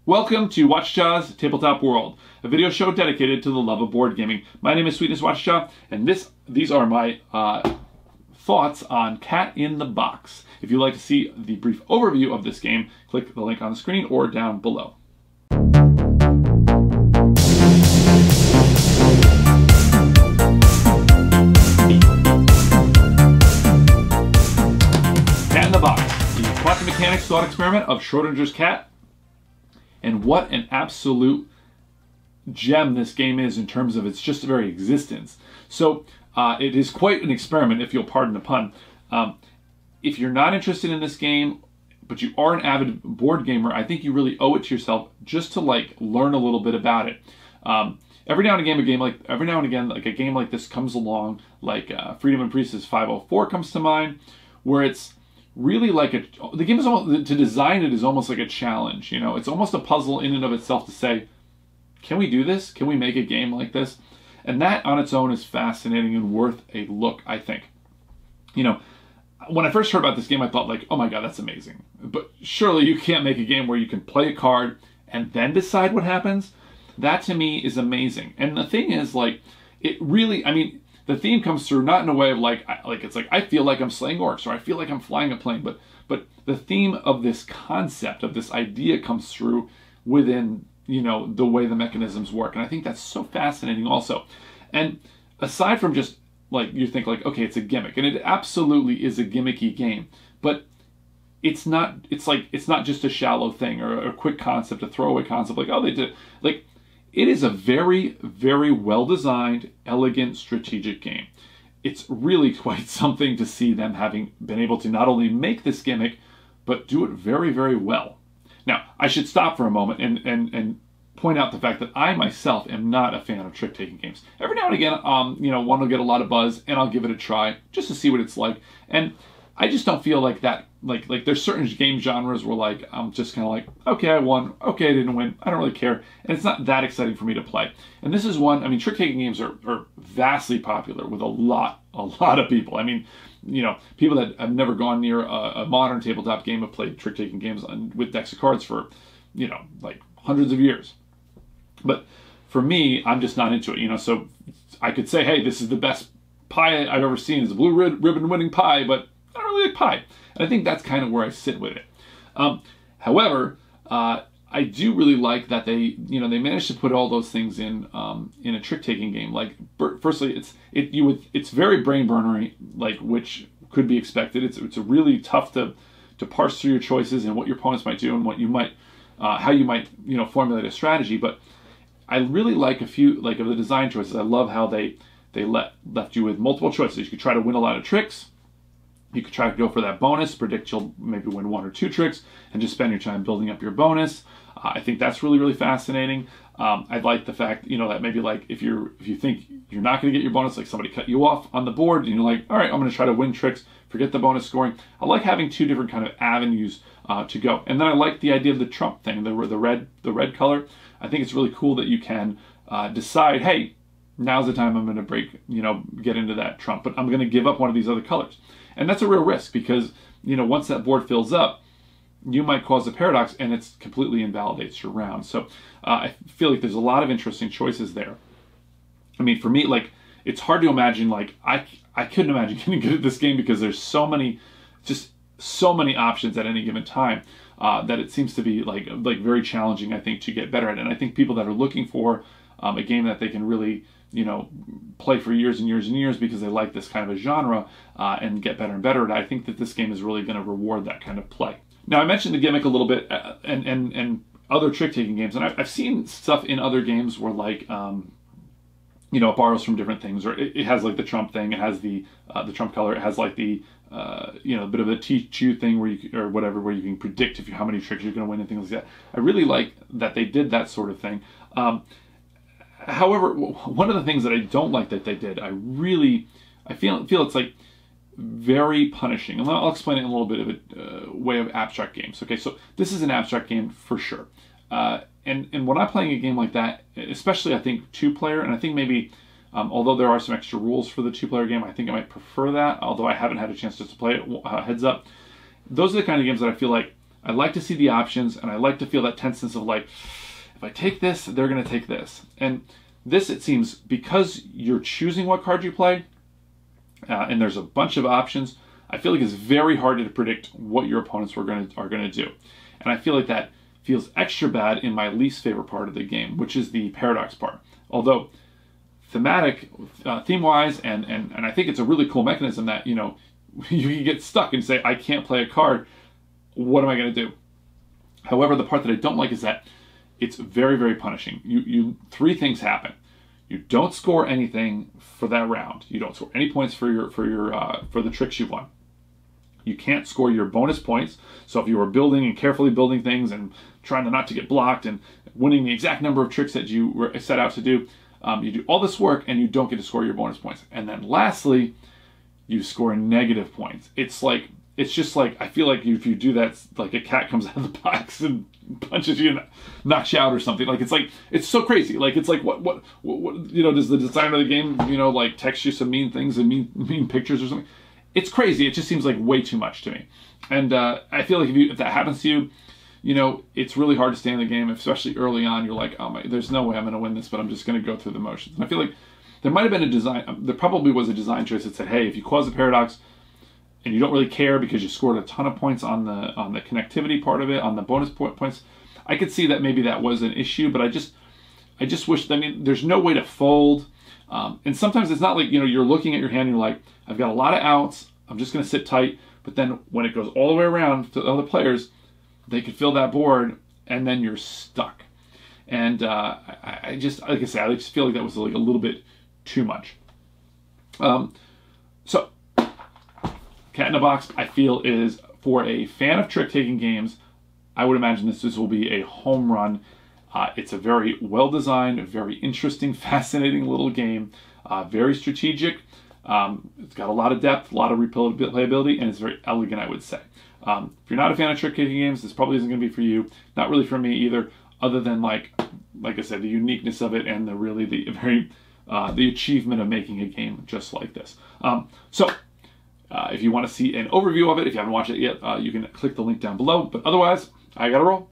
Welcome to Whachacha's Tabletop World, a video show dedicated to the love of board gaming. My name is Sweetness Whachacha, and these are my thoughts on Cat in the Box. If you'd like to see the brief overview of this game, click the link on the screen or down below. Cat in the Box, the quantum mechanics thought experiment of Schrodinger's cat. And what an absolute gem this game is in terms of its just very existence. So it is quite an experiment, if you'll pardon the pun. If you're not interested in this game, but you are an avid board gamer, I think you really owe it to yourself just to learn a little bit about it. Every now and again, a game like this comes along, like Freedom and Priestess 504 comes to mind, where it's really the game is almost, to design it is almost like a challenge. You know, it's almost a puzzle in and of itself to say, can we do this? Can we make a game like this? And that on its own is fascinating and worth a look, I think. You know, when I first heard about this game, I thought oh my God, that's amazing. But surely you can't make a game where you can play a card and then decide what happens. That to me is amazing. And the thing is, it really, the theme comes through not in a way of I feel like I'm slaying orcs, or I feel like I'm flying a plane, but the theme of this concept, of this idea, comes through within, you know, the way the mechanisms work. And I think that's so fascinating also. And aside from just you think okay, it's a gimmick, and it absolutely is a gimmicky game, but it's not just a shallow thing or a quick concept, a throwaway concept they did. It is a very, very well-designed, elegant, strategic game. It's really quite something to see them having been able to not only make this gimmick, but do it very, very well. Now, I should stop for a moment and point out the fact that I myself am not a fan of trick-taking games. Every now and again, one will get a lot of buzz, and I'll give it a try just to see what it's like. And I just don't feel like that. There's certain game genres where I'm just kind of okay, I won. Okay, I didn't win. I don't really care. And it's not that exciting for me to play. And this is one. Trick-taking games are vastly popular with a lot of people. People that have never gone near a modern tabletop game have played trick-taking games with decks of cards for, hundreds of years. But for me, I'm just not into it. So I could say, hey, this is the best pie I've ever seen. It's a blue ribbon winning pie, but I don't really like pie. And I think that's kind of where I sit with it. However, I do really like that they managed to put all those things in a trick-taking game. Firstly, it's very brain-burnery, which could be expected. It's really tough to parse through your choices and what your opponents might do and what you might, how you might, formulate a strategy. But I really like a few of the design choices. I love how they left you with multiple choices. You could try to win a lot of tricks. You could try to go for that bonus, predict you'll maybe win 1 or 2 tricks, and just spend your time building up your bonus. I think that's really, really fascinating. I like the fact, that maybe if you think you're not going to get your bonus, somebody cut you off on the board, and you're all right, I'm going to try to win tricks, forget the bonus scoring. I like having 2 different kind of avenues to go. And then I like the idea of the trump thing, the red color. I think it's really cool that you can decide, hey, now's the time I'm going to get into that trump, but I'm going to give up one of these other colors. And that's a real risk because, once that board fills up, you might cause a paradox and it completely invalidates your round. So I feel like there's a lot of interesting choices there. For me, it's hard to imagine, I couldn't imagine getting good at this game because there's so many options at any given time that it seems to be very challenging, I think, to get better at it. And I think people that are looking for a game that they can really play for years and years and years because they like this kind of a genre and get better and better at it, I think that this game is really going to reward that kind of play. Now, I mentioned the gimmick a little bit and other trick-taking games, and I've seen stuff in other games where it borrows from different things, or it has the trump thing, it has the trump color, it has the bit of a teach-you thing where you can predict how many tricks you're going to win and things like that. I really like that they did that sort of thing. However, one of the things that I don't like that they did, I feel it's very punishing. And I'll explain it in a little bit of a way of abstract games. Okay, so this is an abstract game for sure. And when I'm playing a game like that, especially I think 2-player, and I think maybe, although there are some extra rules for the 2-player game, I think I might prefer that, although I haven't had a chance to play it, heads up. Those are the kind of games that I feel like I like to see the options, and I like to feel that tense sense of like, if I take this, they're going to take this. And this, it seems, because you're choosing what card you play, and there's a bunch of options, I feel like it's very hard to predict what your opponents are going to do. And I feel like that feels extra bad in my least favorite part of the game, which is the paradox part. Although theme-wise, and I think it's a really cool mechanism that, you know, you can get stuck and say, I can't play a card. What am I going to do? However, the part that I don't like is that it's very, very punishing. Three things happen. You don't score anything for that round. You don't score any points for the tricks you've won. You can't score your bonus points. So if you were building and carefully building things and trying not to get blocked and winning the exact number of tricks that you were set out to do, you do all this work and you don't get to score your bonus points. And then lastly, you score negative points. It's just like, I feel like if you do that, like a cat comes out of the box and punches you and knocks you out or something. Like, it's so crazy. Like, it's like, what, you know, does the designer of the game, you know, like text you some mean things and mean pictures or something? It's crazy. It just seems like way too much to me. And I feel like if that happens to you, you know, it's really hard to stay in the game, especially early on. You're like, oh my, there's no way I'm going to win this, but I'm just going to go through the motions. And I feel like there might have been there probably was a design choice that said, hey, if you cause a paradox and you don't really care because you scored a ton of points on the connectivity part of it, on the bonus points, I could see that maybe that was an issue, but I just wish, I mean, there's no way to fold. And sometimes it's not like, you know, you're looking at your hand and you're like, I've got a lot of outs, I'm just going to sit tight. But then when it goes all the way around to the other players, they could fill that board and then you're stuck. And I just, like I said, I just feel like that was like a little bit too much. So, Cat in a Box, I feel, is for a fan of trick-taking games. I would imagine this will be a home run. It's a very well-designed, very interesting, fascinating little game. Very strategic. It's got a lot of depth, a lot of replayability, and it's very elegant, I would say. If you're not a fan of trick-taking games, this probably isn't going to be for you. Not really for me either, other than like I said, the uniqueness of it and the achievement of making a game just like this. If you want to see an overview of it, if you haven't watched it yet, you can click the link down below. But otherwise, I gotta roll.